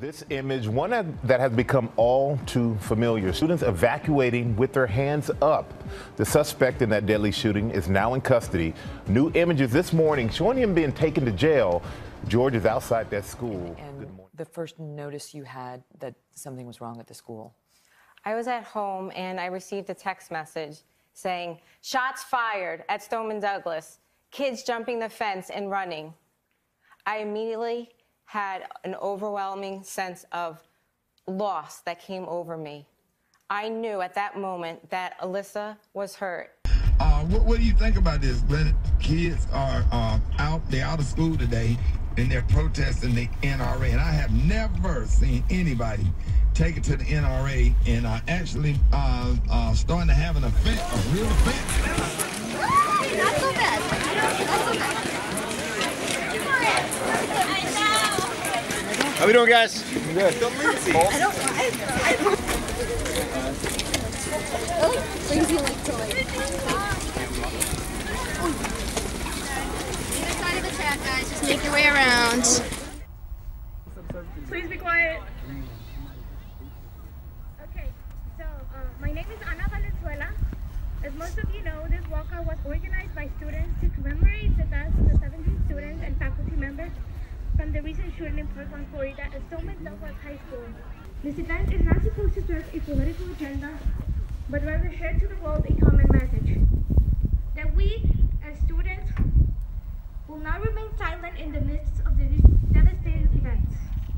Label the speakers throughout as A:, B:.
A: This image, one that has become all too familiar. Students evacuating with their hands up. The suspect in that deadly shooting is now in custody. New images this morning showing him being taken to jail. George is outside that school.
B: And the first notice you had that something was wrong at the school?
C: I was at home and I received a text message saying, "Shots fired at Stoneman Douglas. Kids jumping the fence and running." I immediately had an overwhelming sense of loss that came over me. I knew at that moment that Alyssa was hurt.
D: What do you think about this? When kids are they're out of school today and they're protesting the NRA, and I have never seen anybody take it to the NRA and actually starting to have an offense, a real offense.
E: Not so bad. Not so bad.
F: How we doing, guys?
D: Good.
E: I don't crazy like toy. Either side of the track, guys. Just make your way around.
G: Please be quiet. Okay, so my name is Ana Valenzuela. As most of you know, this walkout was organized by students to commemorate the deaths of the 17 students and faculty members from the recent shooting in Parkland, Florida at Stoneman Douglas High School. This event is not supposed to serve a political agenda, but rather share to the world a common message. That we, as students, will not remain silent in the midst of these devastating events.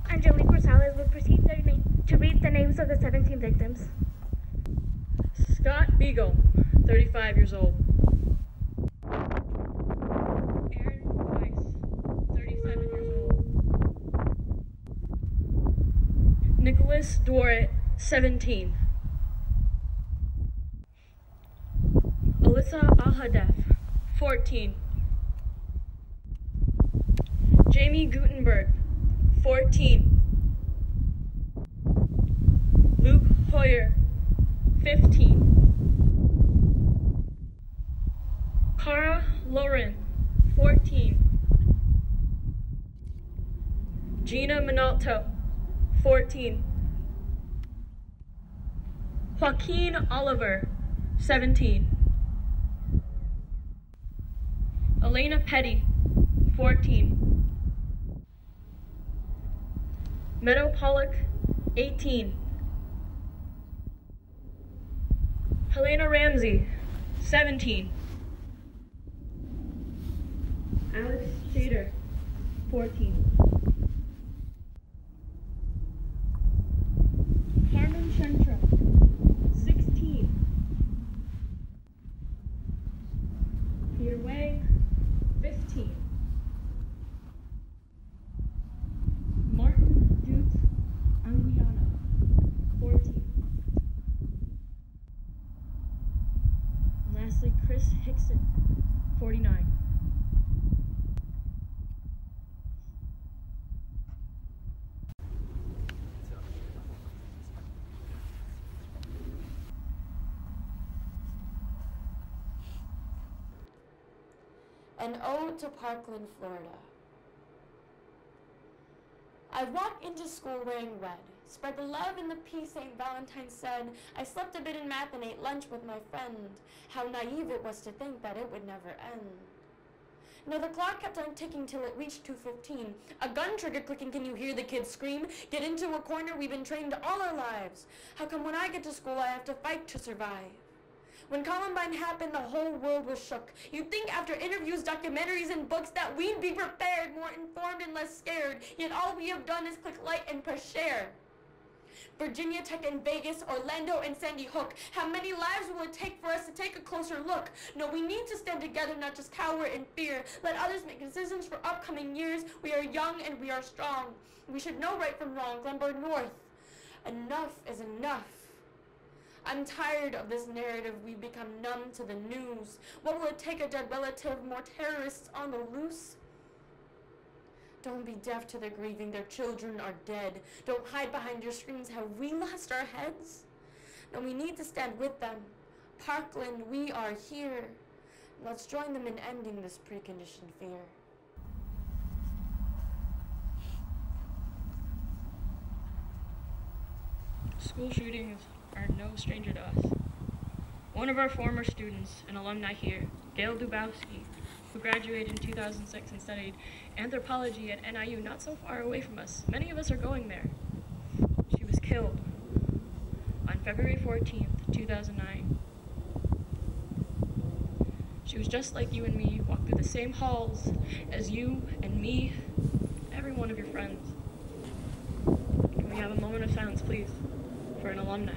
G: Angelique Rosales will proceed to read the names of the 17 victims.
H: Scott Beagle, 35 years old. Nicholas Dorrit, 17. Alyssa Alhadeff, 14. Jamie Gutenberg, 14. Luke Hoyer, 15. Cara Lauren, 14. Gina Minalto, 14. Joaquin Oliver, 17. Elena Petty, 14. Meadow Pollock, 18. Helena Ramsey, 17. Alex Shader, 14. Carmen Shentra, 16. Peter Wang, 15. Martin Dukes Anguiano, 14. And lastly, Chris Hickson, 49.
I: An ode to Parkland, Florida. I walked into school wearing red, spread the love and the peace St. Valentine said. I slept a bit in math and ate lunch with my friend. How naive it was to think that it would never end. No, the clock kept on ticking till it reached 2:15. A gun trigger clicking, can you hear the kids scream? Get into a corner, we've been trained all our lives. How come when I get to school I have to fight to survive? When Columbine happened, the whole world was shook. You'd think after interviews, documentaries, and books that we'd be prepared, more informed and less scared. Yet all we have done is click like and press share. Virginia Tech and Vegas, Orlando and Sandy Hook. How many lives will it take for us to take a closer look? No, we need to stand together, not just cower in fear. Let others make decisions for upcoming years. We are young and we are strong. We should know right from wrong. Glenbard North. Enough is enough. I'm tired of this narrative. We've become numb to the news. What will it take? A dead relative? More terrorists on the loose? Don't be deaf to their grieving. Their children are dead. Don't hide behind your screens. Have we lost our heads? No, we need to stand with them. Parkland, we are here. Let's join them in ending this preconditioned fear.
H: School shootings are no stranger to us. One of our former students, an alumni here, Gail Dubowski, who graduated in 2006 and studied anthropology at NIU, not so far away from us. Many of us are going there. She was killed on February 14th, 2009. She was just like you and me, walked through the same halls as you and me, every one of your friends. Can we have a moment of silence, please, for an alumni?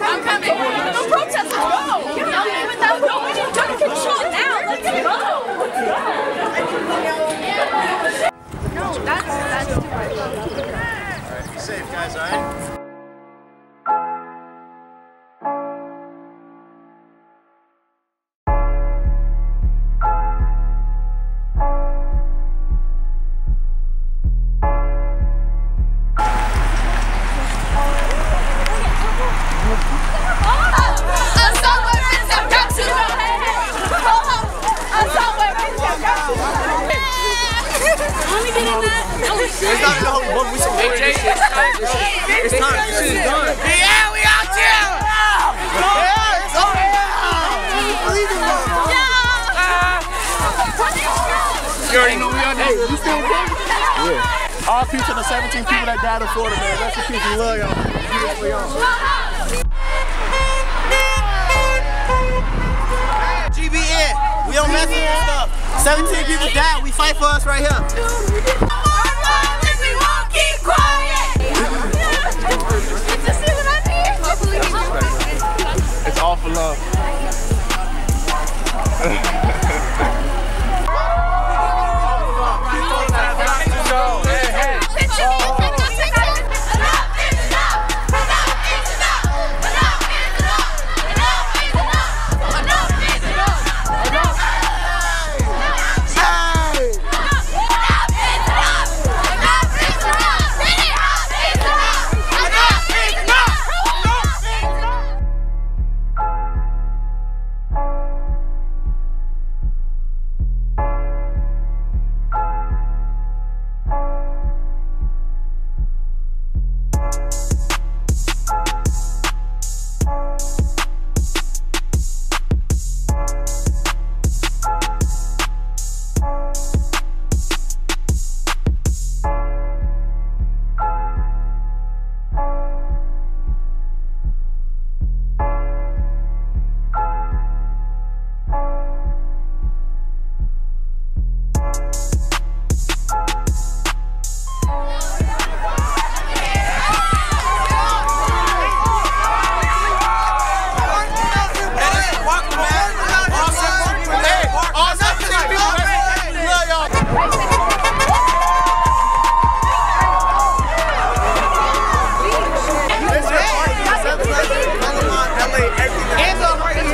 F: I'm coming. No protest. Go. Nobody's under control now. Let's go. No, that's too much.
J: All right, be safe, guys. All right.
F: It's not no one. We some Jaden. It's time. This shit is done. Yeah, we out here. Yeah, it's over. You already know we out there. Hey, you still good? Yeah. All peace to the 17 people that died in Florida, man. Rest in peace. We love y'all. Beautifully on. GBN. We don't mess with this stuff. 17 people died. We fight for us right here.
J: It's all for love.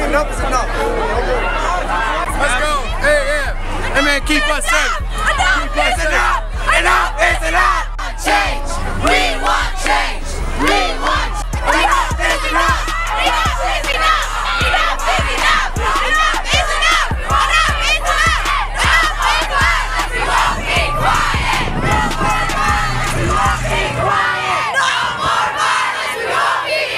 F: Enough is enough. Let's go. Hey, yeah. Hey, man, keep us safe. Enough is enough. Enough is enough. Change. We want change. We want change. Enough is enough. Enough is enough. Enough is enough. Enough is enough. Enough is enough. Enough is enough. We won't be quiet. No more violence. We won't be quiet. No more violence. We won't be quiet.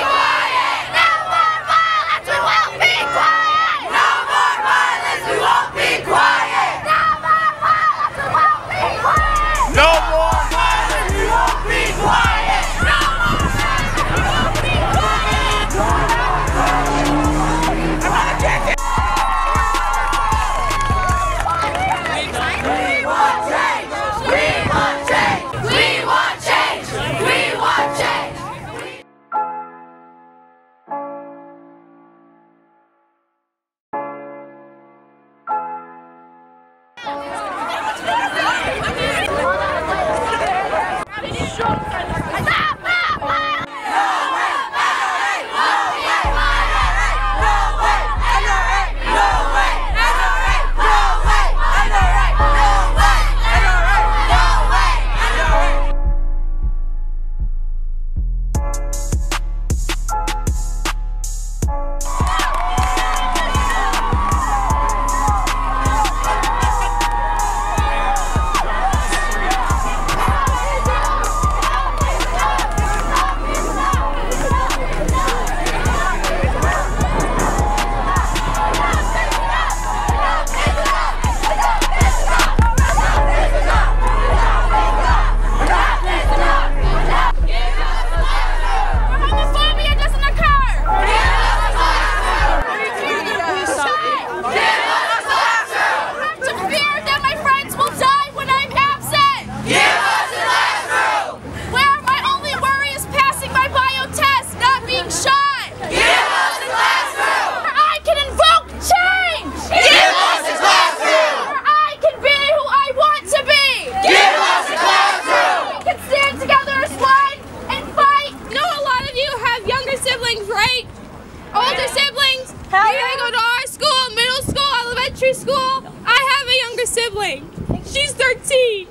K: older siblings. They go to our school, middle school, elementary school. I have a younger sibling. She's 13.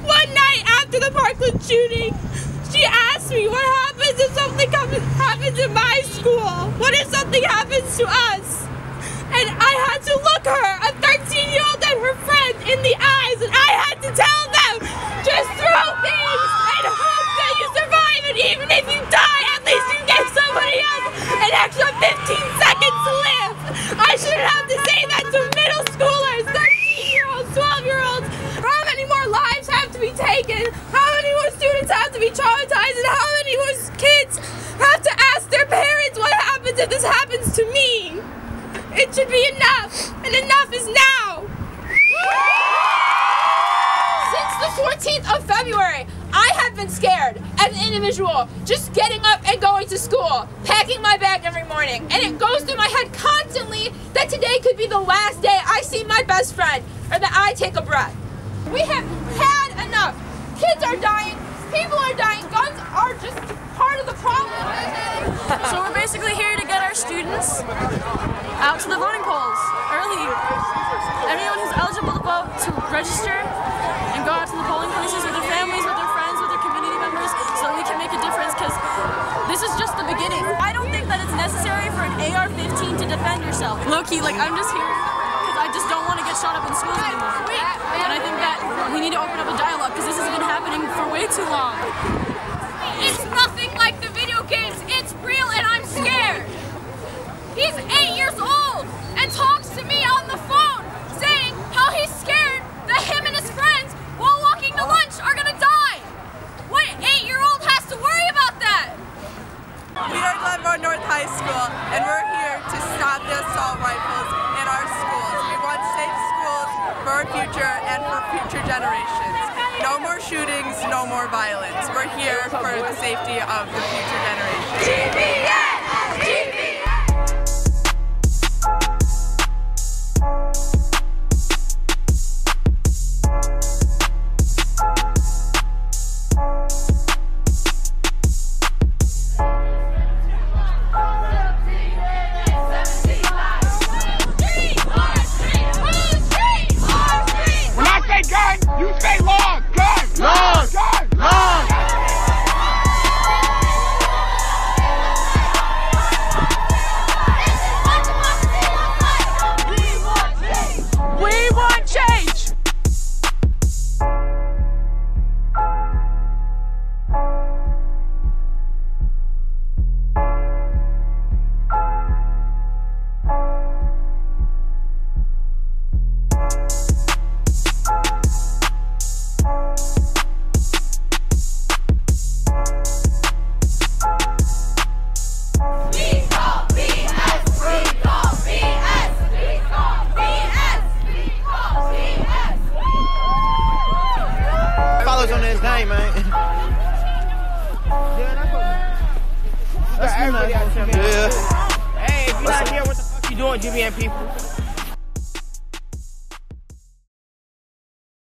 K: One night after the Parkland shooting, she asked me what happens if something happens in my school. What if something happens to us? And I had to look her, a 13-year-old and her friend, in the eyes, and I had to tell them, just throw things and hope that you survive, and even if you die, at least you get somebody else an extra 15 seconds to live. I shouldn't have to say that to middle schoolers, 13-year-olds, 12-year-olds. How many more lives have to be taken? How many more students have to be traumatized? And how many more kids have to ask their parents what happens if this happens to me? It should be enough, and enough is now. Since the 14th of February, I have been scared as an individual, just getting up and going to school, packing my bag every morning, and it goes through my head constantly that today could be the last day I see my best friend, or that I take a breath. We have had enough. Kids are dying, people are dying, guns are just part of the problem.
L: So we're basically here to get our students out to the voting polls early. Everyone who's eligible to vote to register and go out to the polling places with their families, with their friends, with their community members, so that we can make a difference, because this is just the beginning. I don't think that it's necessary for an AR-15 to defend yourself. Low-key, like, I'm just here because I just don't want to get shot up in schools anymore. And I think that we need to open up a dialogue, because this has been happening for way too long.
K: It's nothing like the video games. It's real, and I'm scared. He's 8 years old and talks to me on the phone saying how he's scared that him and his friends, while walking to lunch, are gonna die. What 8-year-old has to worry about that?
M: We are Glenmore North High School, and we're here to stop the assault rifles in our schools. We want safe schools for our future and for future generations. No more shootings, no more violence. We're here for the safety of the future generations.
K: GPS! GPS!
F: When I say gun, you say long. Gun, long, gun, long.
K: We want change!
J: On his name, man. That's me, man. Yeah. Hey, if you're not here, what the fuck you doing, GBN people?